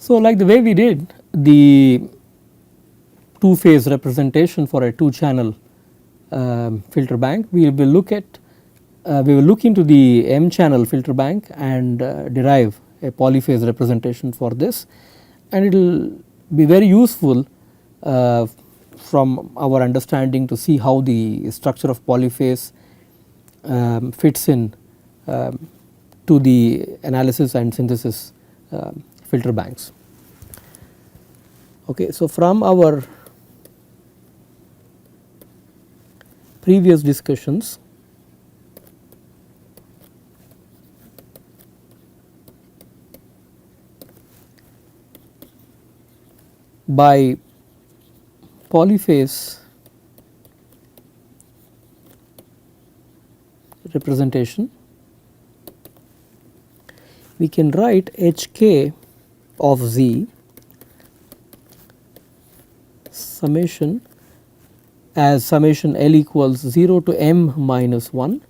So, like the way we did the two phase representation for a two channel filter bank, we will look at we will look into the M channel filter bank and derive a polyphase representation for this, and it will be very useful from our understanding to see how the structure of polyphase fits in to the analysis and synthesis filter banks. Okay, so from our previous discussions, by polyphase representation, we can write Hk of Z summation as summation L equals 0 to m minus 1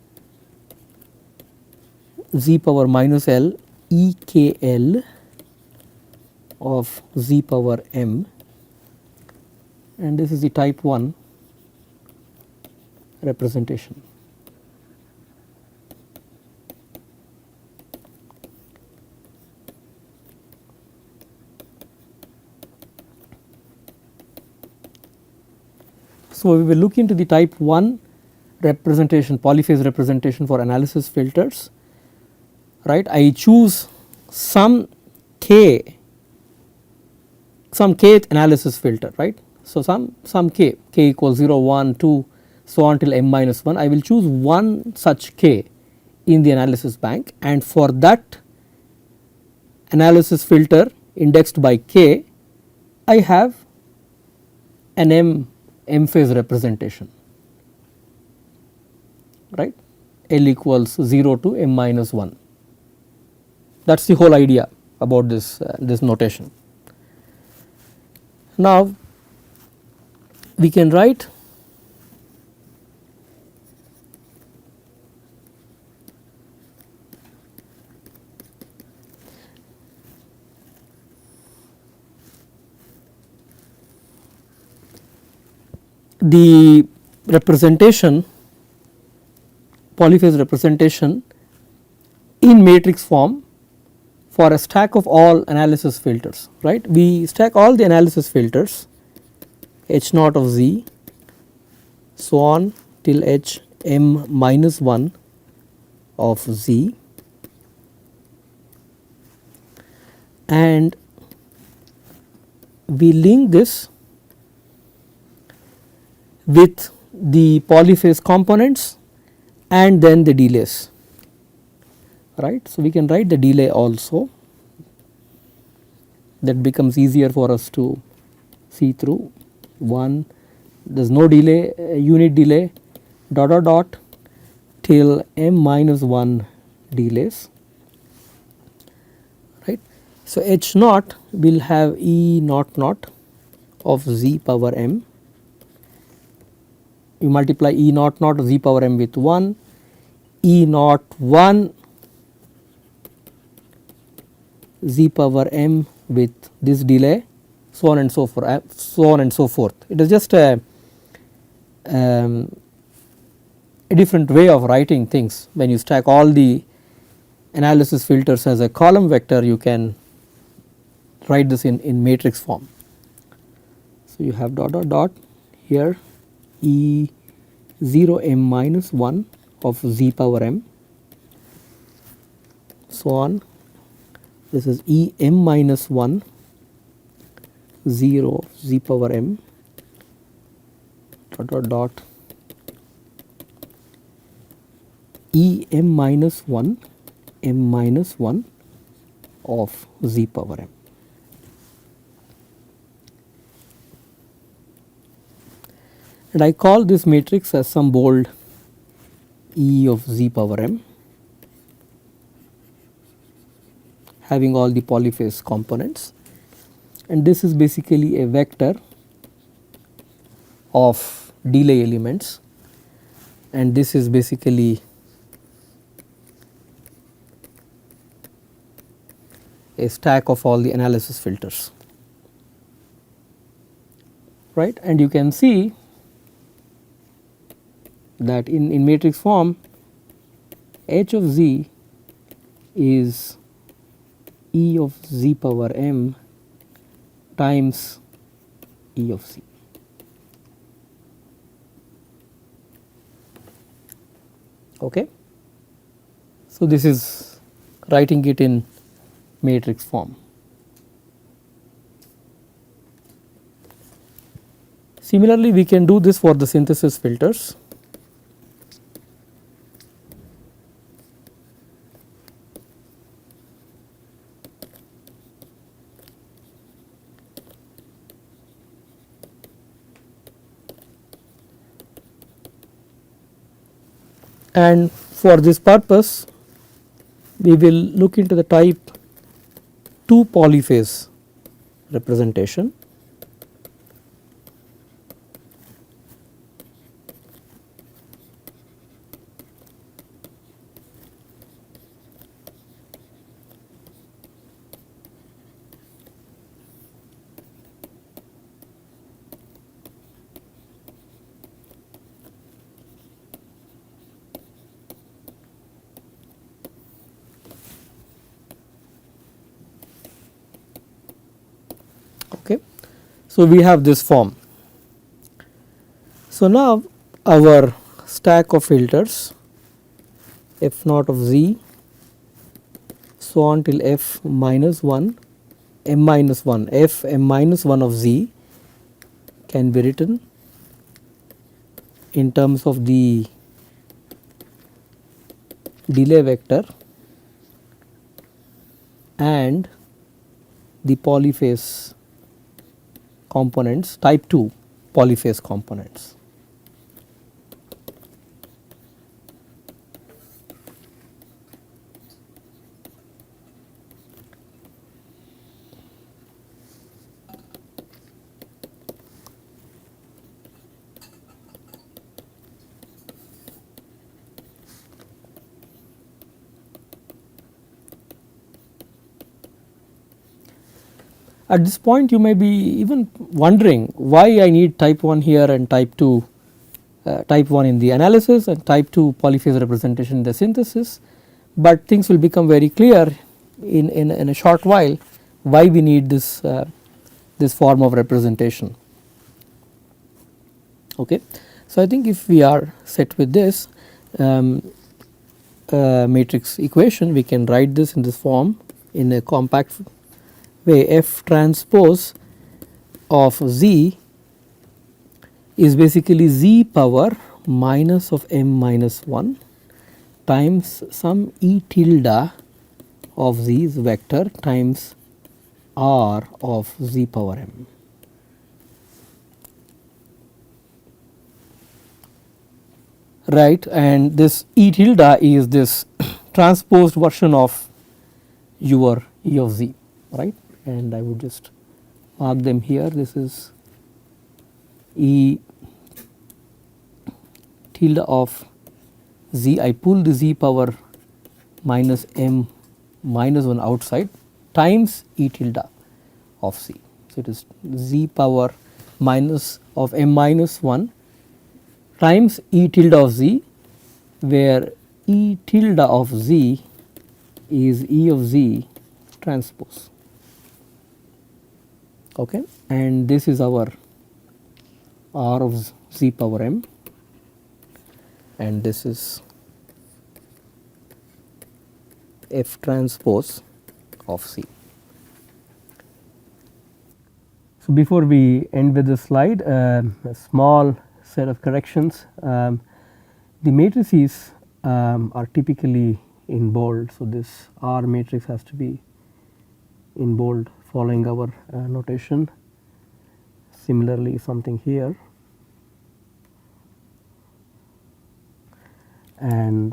Z power minus L EKL of Z power m, and this is the type 1 representation. So, we will look into the type 1 representation, polyphase representation for analysis filters, right. I choose some kth analysis filter, right. So, some k equals 0, 1, 2, so on till m minus 1. I will choose one such k in the analysis bank, and for that analysis filter indexed by k, I have an m phase representation, right. L equals 0 to m minus 1. That is the whole idea about this notation. Now, we can write the representation, polyphase representation in matrix form for a stack of all analysis filters, right. We stack all the analysis filters H naught of Z so on till H m minus 1 of Z, and we link this with the polyphase components and then the delays, right. So, we can write the delay also, that becomes easier for us to see through. 1, there is no delay, unit delay dot dot dot till m minus 1 delays, right. So, H naught will have E naught naught of Z power m. You multiply E naught naught Z power m with 1, E naught 1 Z power m with this delay, so on and so forth, so on and so forth. It is just a different way of writing things. When you stack all the analysis filters as a column vector, you can write this in matrix form. So, you have dot dot dot here E 0 m minus 1 of Z power m, so on. This is E m minus 1 0 Z power m dot dot dot E m minus 1 m minus 1 of Z power m. And I call this matrix as some bold E of Z power m, having all the polyphase components, and this is basically a vector of delay elements, and this is basically a stack of all the analysis filters, right. And you can see that in matrix form h of z is E of z power m times E of z. Okay. So, this is writing it in matrix form. Similarly, we can do this for the synthesis filters. And for this purpose, we will look into the type 2 polyphase representation. Okay. So, we have this form. So, now our stack of filters f naught of z so on till f minus 1 m minus 1 f m minus 1 of z can be written in terms of the delay vector and the polyphase components, type 2 polyphase components. At this point you may be even wondering why I need type 1 here and type 2, type 1 in the analysis and type 2 polyphase representation in the synthesis, but things will become very clear in a short while why we need this, this form of representation. Okay. So, I think if we are set with this matrix equation, we can write this in this form in a compact way. F transpose of z is basically z power minus of m minus 1 times some e tilde of z is vector times r of z power m. Right, and this e tilde is this transposed version of your E of z, right, and I would just mark them here. This is E tilde of z, I pull the z power minus m minus 1 outside times E tilde of z. So, it is z power minus of m minus 1 times E tilde of z, where E tilde of z is E of z transpose. Okay. And this is our r of z power m, and this is f transpose of z. So, before we end with the slide, a small set of corrections. The matrices are typically in bold. So, this R matrix has to be in bold following our notation. Similarly, something here, and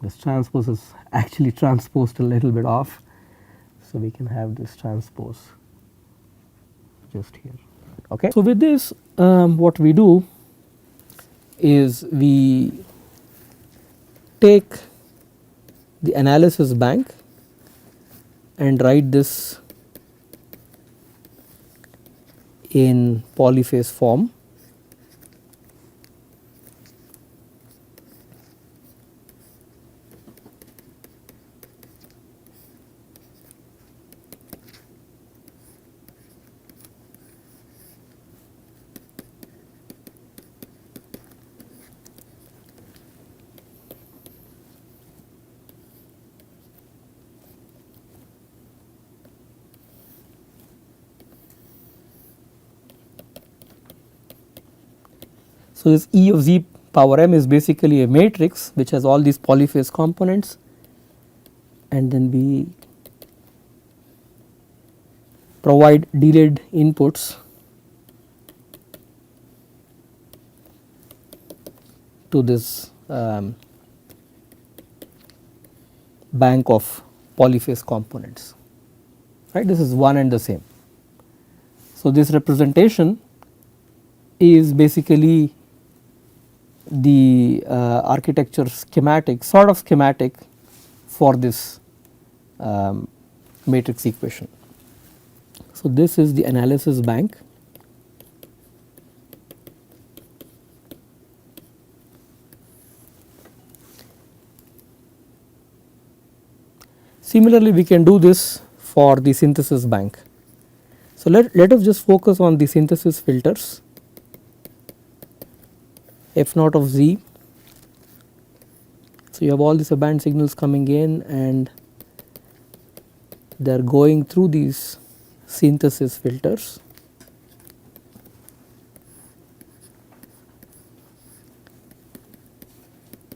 this transpose is actually transposed a little bit off. So, we can have this transpose just here. Okay. So, with this what we do is we take the analysis bank and write this in polyphase form. So, this E of z power m is basically a matrix which has all these polyphase components, and then we provide delayed inputs to this bank of polyphase components, right. This is one and the same. So, this representation is basically the architecture schematic, sort of schematic for this matrix equation. So, this is the analysis bank. Similarly, we can do this for the synthesis bank. So, let us just focus on the synthesis filters. F naught of z. So, you have all these band signals coming in and they are going through these synthesis filters.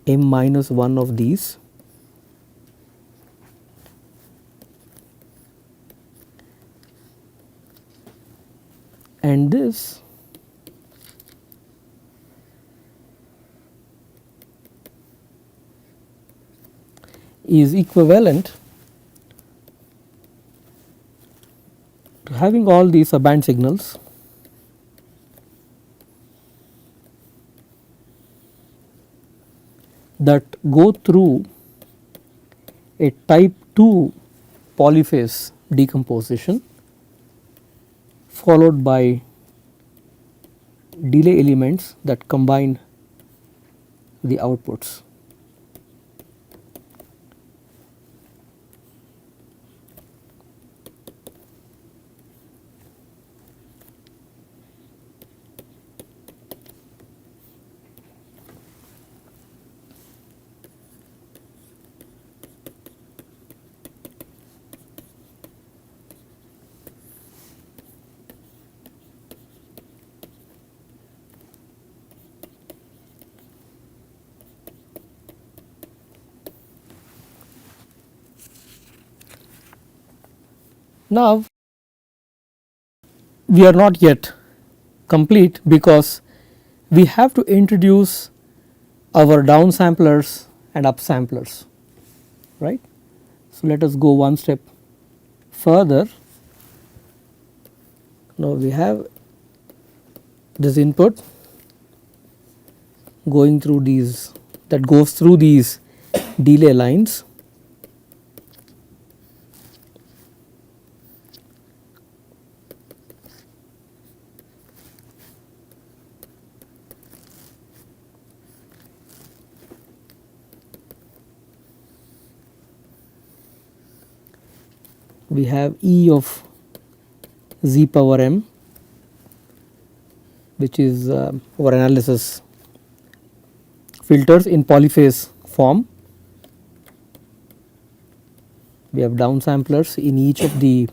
M minus 1 of these. And this is equivalent to having all these band signals that go through a type 2 polyphase decomposition followed by delay elements that combine the outputs. Now, we are not yet complete because we have to introduce our downsamplers and upsamplers, right. So, let us go one step further. Now, we have this input going through these, that goes through these delay lines. We have E of z power m, which is our analysis filters in polyphase form. We have downsamplers in each of the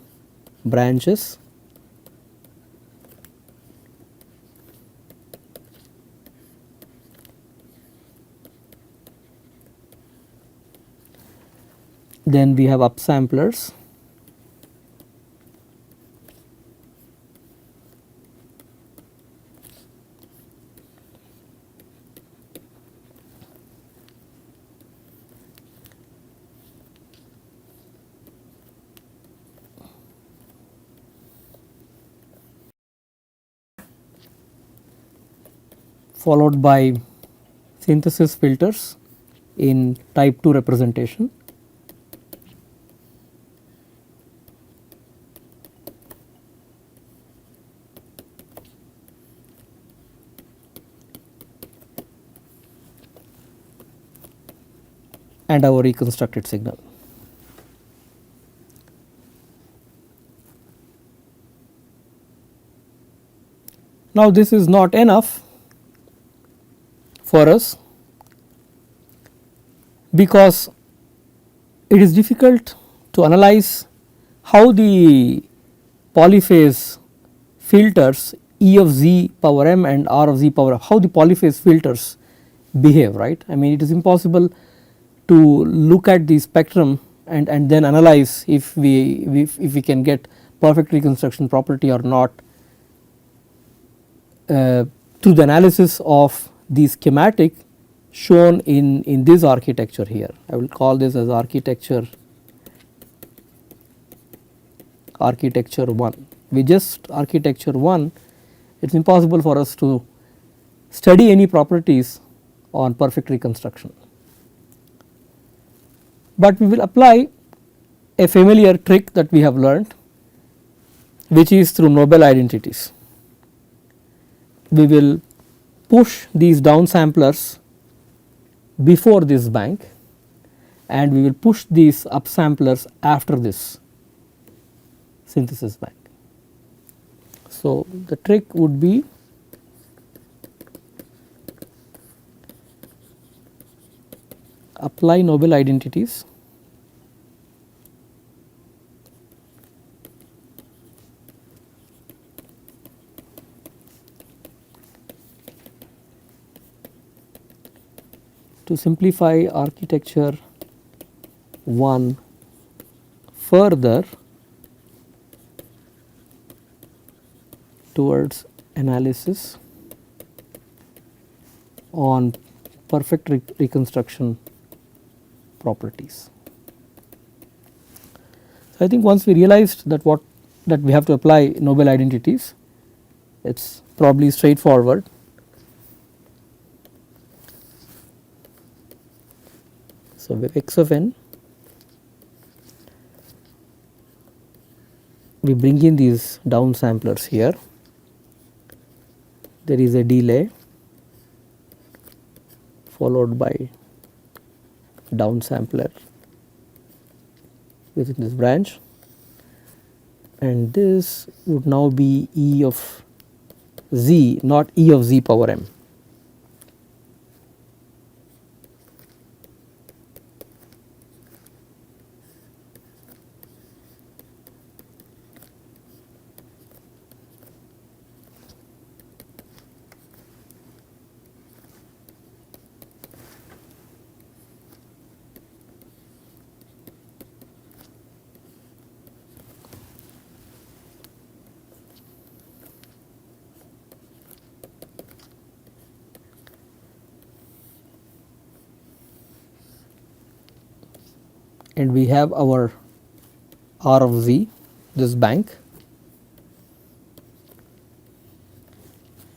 branches. Then we have upsamplers. Followed by synthesis filters in type 2 representation. and our reconstructed signal. Now, this is not enough for us because it is difficult to analyze how the polyphase filters E of z power m and R of z power m, how the polyphase filters behave, right. I mean, it is impossible to look at the spectrum and then analyze if we can get perfect reconstruction property or not through the analysis of the schematic shown in this architecture here. I will call this as architecture 1. With just architecture 1, it is impossible for us to study any properties on perfect reconstruction. But we will apply a familiar trick that we have learned, which is through Nobel identities. We will push these downsamplers before this bank and we will push these upsamplers after this synthesis bank. So, the trick would be apply Nobel identities to simplify architecture 1 further towards analysis on perfect reconstruction properties. So, I think once we realized that we have to apply Nobel identities, it is probably straightforward. So, with x of n, we bring in these downsamplers here, there is a delay followed by downsampler within this branch, and this would now be E of z, not E of z power m. And we have our R of z, this bank,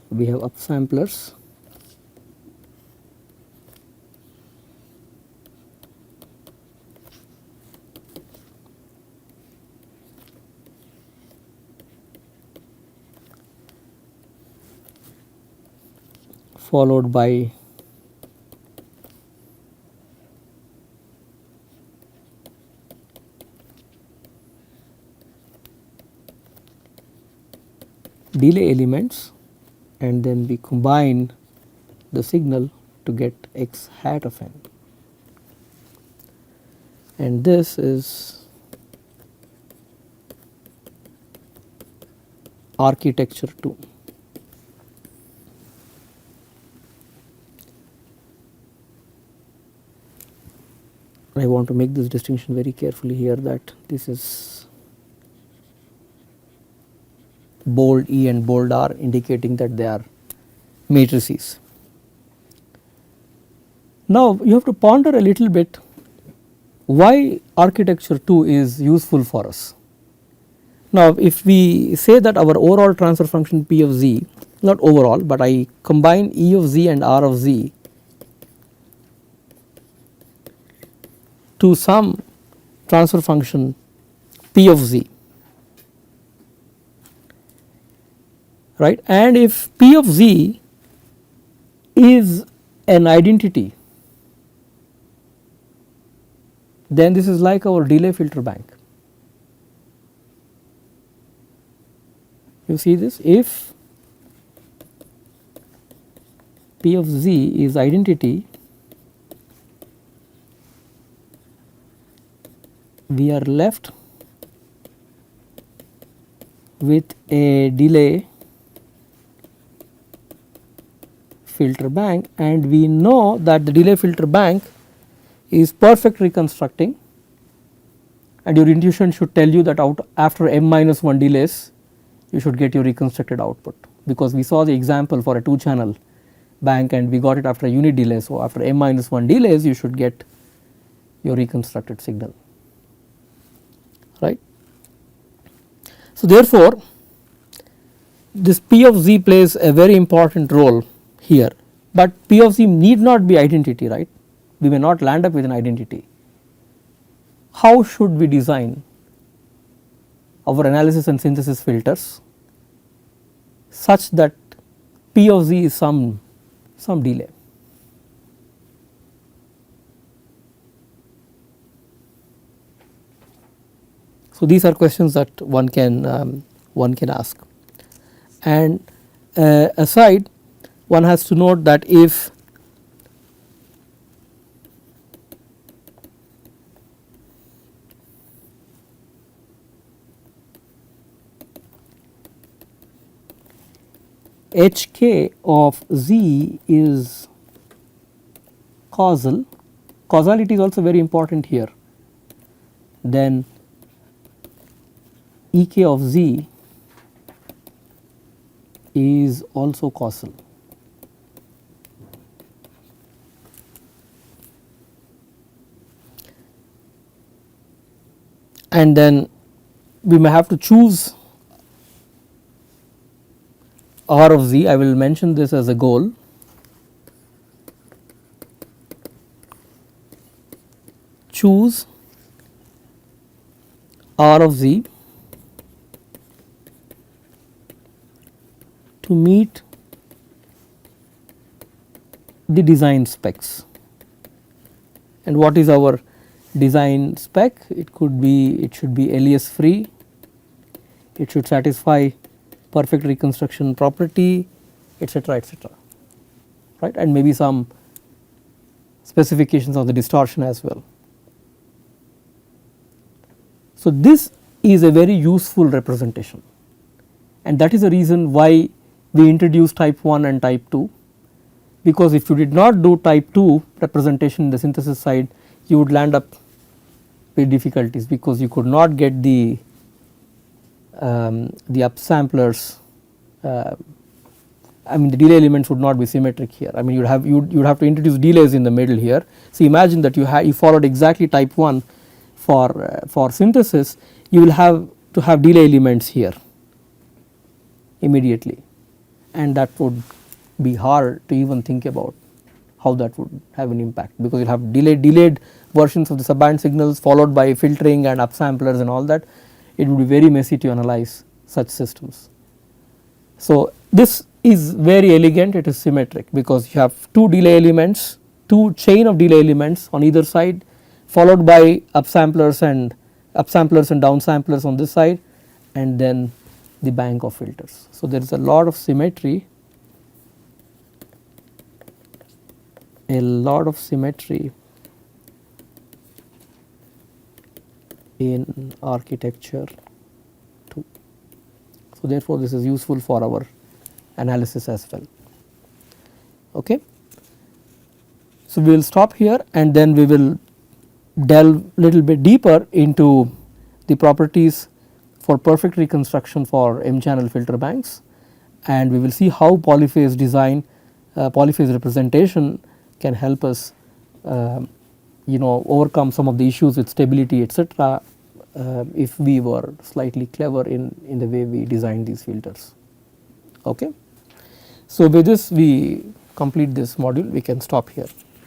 we have upsamplers, followed by delay elements, and then we combine the signal to get x hat of n, and this is architecture 2. I want to make this distinction very carefully here, that this is bold E and bold R, indicating that they are matrices. Now, you have to ponder a little bit why architecture 2 is useful for us. Now, if we say that our overall transfer function P of z, not overall, but I combine E of z and R of z to some transfer function P of z, right, and if P of z is an identity then this is like our delay filter bank. You see this, if P of z is identity, we are left with a delay filter bank, and we know that the delay filter bank is perfect reconstructing, and your intuition should tell you that after m minus 1 delays you should get your reconstructed output, because we saw the example for a 2 channel bank and we got it after a unit delay. So, after m minus 1 delays you should get your reconstructed signal, right. So, therefore, this P of z plays a very important role here, but P of z need not be identity, right. We may not land up with an identity. How should we design our analysis and synthesis filters such that P of z is some delay? So, these are questions that one can ask, and aside one has to note that if Hk of z is causal, causality is also very important here, then Ek of z is also causal. And then we may have to choose R of z. I will mention this as a goal. Choose R of z to meet the design specs. And what is our design spec? It should be alias free, it should satisfy perfect reconstruction property, etc., right, and maybe some specifications of the distortion as well. So, this is a very useful representation, and that is the reason why we introduced type 1 and type 2, because if you did not do type 2 representation in the synthesis side, you would land up with difficulties, because you could not get the upsamplers. I mean, the delay elements would not be symmetric here. I mean, you would have to introduce delays in the middle here. So, imagine that you followed exactly type 1 for synthesis, you will have to have delay elements here immediately, and that would be hard to even think about how that would have an impact, because you will have delayed versions of the subband signals followed by filtering and upsamplers and all that. It would be very messy to analyze such systems. So, this is very elegant, it is symmetric, because you have 2 delay elements, 2 chain of delay elements on either side, followed by upsamplers and downsamplers on this side, and then the bank of filters. So, there is a lot of symmetry, in architecture 2. So, therefore, this is useful for our analysis as well. Okay. So, we will stop here, and then we will delve little bit deeper into the properties for perfect reconstruction for M channel filter banks, and we will see how polyphase design, polyphase representation can help us overcome some of the issues with stability, etc., if we were slightly clever in the way we design these filters. Okay. So, with this we complete this module, we can stop here.